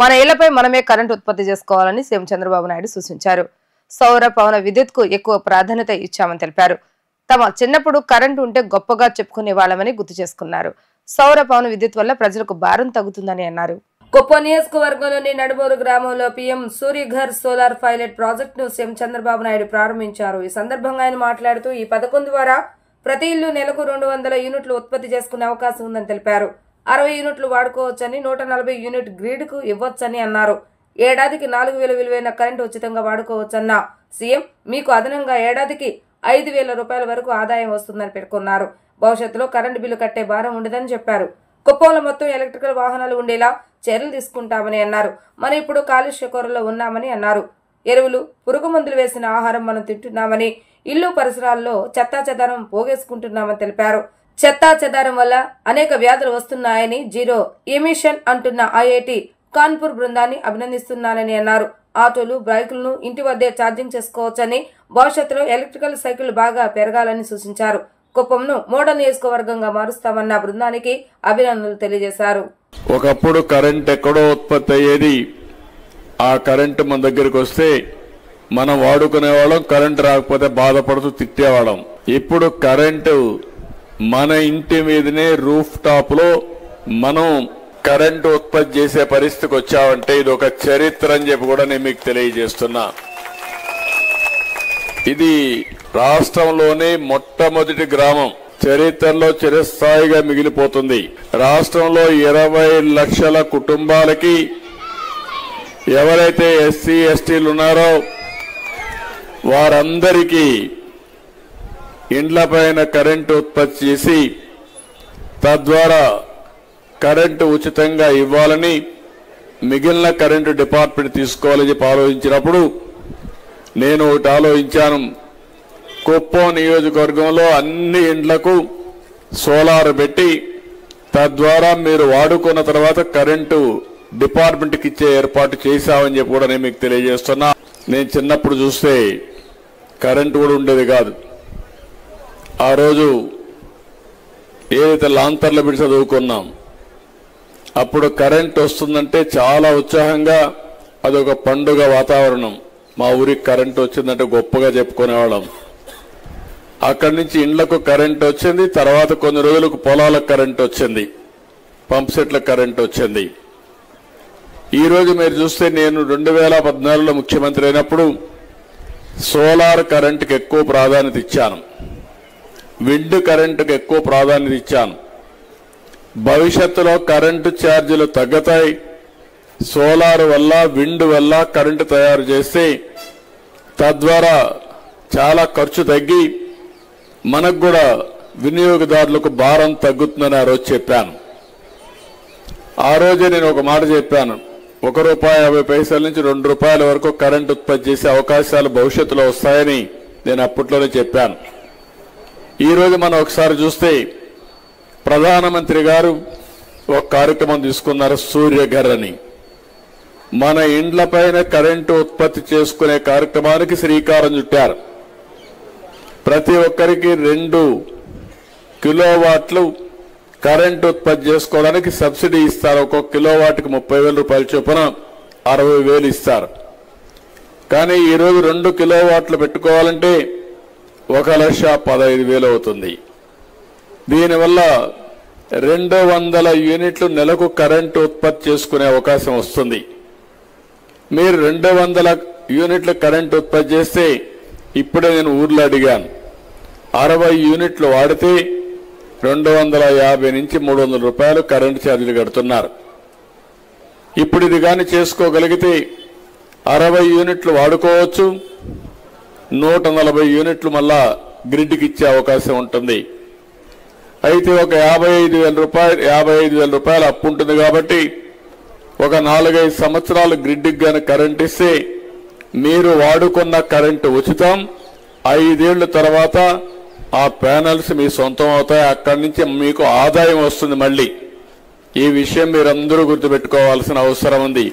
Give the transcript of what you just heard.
మన ఇళ్లపై మనమే కరెంట్ ఉత్పత్తి చేసుకోవాలని సీఎం చంద్రబాబు నాయుడు సూచించారు. సౌర పవన విద్యుత్కు ఎక్కువ ప్రాధాన్యత ఇచ్చామని తెలిపారు. తమ చిన్నప్పుడు కరెంటు ఉంటే గొప్పగా చెప్పుకునే వాళ్ళమని గుర్తు చేసుకున్నారు. సౌర పవన విద్యుత్ వల్ల ప్రజలకు భారం తగ్గుతుందని అన్నారు. కుప్పం నియోజకవర్గంలోని నడుమూరు గ్రామంలో పీఎం సూర్యఘర్ సోలార్ పైలట్ ప్రాజెక్టును సీఎం చంద్రబాబు నాయుడు ప్రారంభించారు. ఈ సందర్భంగా ఆయన మాట్లాడుతూ ఈ పథకం ద్వారా ప్రతి ఇల్లు నెలకు 200 యూనిట్లు ఉత్పత్తి చేసుకునే అవకాశం ఉందని తెలిపారు. 60 యూనిట్లు వాడుకోవచ్చని, 140 యూనిట్ గ్రిడ్ కు ఇవ్వొచ్చని అన్నారు. ఏడాదికి 4000 విలువైన కరెంటు ఉచితంగా వాడుకోవచ్చన్న సీఎం మీకు అదనంగా ఏడాదికి 5000 రూపాయల వరకు ఆదాయం వస్తుందని పేర్కొన్నారు. భవిష్యత్తులో కరెంటు బిల్లు కట్టే భారం ఉండదని చెప్పారు. కుప్పంలో మొత్తం ఎలక్ట్రికల్ వాహనాలు ఉండేలా చర్యలు తీసుకుంటామని అన్నారు. మనం ఇప్పుడు కాలుష్య కోరలో ఉన్నామని అన్నారు. ఎరువులు, పురుగు మందులు వేసిన ఆహారం మనం తింటున్నామని, ఇల్లు పరిసరాల్లో చెత్తా చెదారం పోగేసుకుంటున్నామని తెలిపారు. చెత్తా చెదారం వల్ల అనేక వ్యాధులు వస్తున్నాయని జీరో ఎమిషన్ అంటున్న ఐఐటి కాన్పూర్ బృందాన్ని అభినందిస్తున్నానని అన్నారు. ఆటోలు, బైకులను ఇంటి వద్దే ఛార్జింగ్ చేసుకోవచ్చని, భవిష్యత్తులో ఎలక్ట్రికల్ సైకిల్ బాగా పెరగాలని సూచించారు. కుప్పంను మోడల్ నియోజకవర్గంగా మారుస్తామన్న బృందానికి అభినందనలు తెలియజేశారు. ఒకప్పుడు కరెంట్ ఎక్కడో ఉత్పత్తి అయ్యేది. ఆ కరెంట్ మన దగ్గరికి వస్తే మనం వాడుకునేవాళ్ళం, కరెంట్ రాకపోతే బాధపడుతూ తిట్టేవాళ్ళం. ఇప్పుడు కరెంటు మన ఇంటి మీదనే రూఫ్ టాప్ లో మనం కరెంటు ఉత్పత్తి చేసే పరిస్థితికి వచ్చామంటే ఇది ఒక చరిత్ర అని చెప్పి కూడా నేను మీకు తెలియజేస్తున్నా. ఇది రాష్ట్రంలోనే మొట్టమొదటి గ్రామం, చరిత్రలో చిరస్థాయిగా మిగిలిపోతుంది. రాష్ట్రంలో 20 లక్షల కుటుంబాలకి ఎవరైతే ఎస్సీ ఎస్టీలు ఉన్నారో వారందరికీ ఇండ్లపైన కరెంటు ఉత్పత్తి చేసి తద్వారా కరెంటు ఉచితంగా ఇవ్వాలని, మిగిలిన కరెంటు డిపార్ట్మెంట్ తీసుకోవాలని చెప్పి ఆలోచించినప్పుడు నేను ఒకటి ఆలోచించాను. కుప్పం నియోజకవర్గంలో అన్ని ఇండ్లకు సోలార్ పెట్టి తద్వారా మీరు వాడుకున్న తర్వాత కరెంటు డిపార్ట్మెంట్కి ఇచ్చే ఏర్పాటు చేశామని చెప్పి కూడా నేను మీకు తెలియజేస్తున్నా. నేను చిన్నప్పుడు చూస్తే కరెంటు కూడా ఉండేది కాదు. ఆ రోజు ఏదైతే లాంతర్లు పెట్టి చదువుకున్నాం, అప్పుడు కరెంట్ వస్తుందంటే చాలా ఉత్సాహంగా అదొక పండుగ వాతావరణం. మా ఊరికి కరెంట్ వచ్చిందంటే గొప్పగా చెప్పుకునేవాళ్ళం. అక్కడి నుంచి ఇండ్లకు కరెంట్ వచ్చింది. తర్వాత కొన్ని రోజులకు పొలాలకు కరెంట్ వచ్చింది, పంప్ సెట్ల కరెంట్ వచ్చింది. ఈ రోజు మీరు చూస్తే నేను 2014లో ముఖ్యమంత్రి అయినప్పుడు సోలార్ కరెంటుకి ఎక్కువ ప్రాధాన్యత ఇచ్చాను, విండ్ కరెంటుకు ఎక్కువ ప్రాధాన్యత ఇచ్చాను. భవిష్యత్తులో కరెంటు ఛార్జీలు తగ్గుతాయి. సోలార్ వల్ల, విండ్ వల్ల కరెంటు తయారు చేస్తే తద్వారా చాలా ఖర్చు తగ్గి మనకు కూడా వినియోగదారులకు భారం తగ్గుతుందని ఆ రోజు చెప్పాను. ఆ రోజే నేను ఒక మాట చెప్పాను, ₹1.50 నుంచి ₹2 వరకు కరెంటు ఉత్పత్తి చేసే అవకాశాలు భవిష్యత్తులో వస్తాయని నేను అప్పట్లోనే చెప్పాను. ఈ రోజు మనం ఒకసారి చూస్తే ప్రధానమంత్రి గారు ఒక కార్యక్రమం తీసుకున్నారు, సూర్యఘర్ అని. మన ఇండ్లపైన కరెంటు ఉత్పత్తి చేసుకునే కార్యక్రమానికి శ్రీకారం చుట్టారు. ప్రతి ఒక్కరికి 2 కిలోవాట్లు కరెంటు ఉత్పత్తి చేసుకోవడానికి సబ్సిడీ ఇస్తారు. ఒక్కొక్క కిలోవాట్కి ₹30,000 చొప్పున 60,000 ఇస్తారు. కానీ ఈరోజు 2 కిలోవాట్లు పెట్టుకోవాలంటే 1,15,000 అవుతుంది. దీనివల్ల 200 యూనిట్లు నెలకు కరెంటు ఉత్పత్తి చేసుకునే అవకాశం వస్తుంది. మీరు 200 యూనిట్ల కరెంటు ఉత్పత్తి చేస్తే, ఇప్పుడే నేను ఊర్లో అడిగాను, 60 యూనిట్లు వాడితే 250 నుంచి ₹300 కరెంటు ఛార్జీలు కడుతున్నారు. ఇప్పుడు ఇది కానీ చేసుకోగలిగితే 60 యూనిట్లు వాడుకోవచ్చు, 140 యూనిట్లు మళ్ళా గ్రిడ్కి ఇచ్చే అవకాశం ఉంటుంది. అయితే ఒక ₹55,000 అప్పు ఉంటుంది కాబట్టి ఒక 4-5 సంవత్సరాలు గ్రిడ్కి గాని కరెంట్ ఇస్తే మీరు వాడుకున్న కరెంటు ఉచితం. 5 ఏళ్ల తర్వాత ఆ ప్యానెల్స్ మీ సొంతం అవుతాయి. అక్కడి నుంచి మీకు ఆదాయం వస్తుంది. మళ్ళీ ఈ విషయం మీరందరూ గుర్తుపెట్టుకోవాల్సిన అవసరం ఉంది.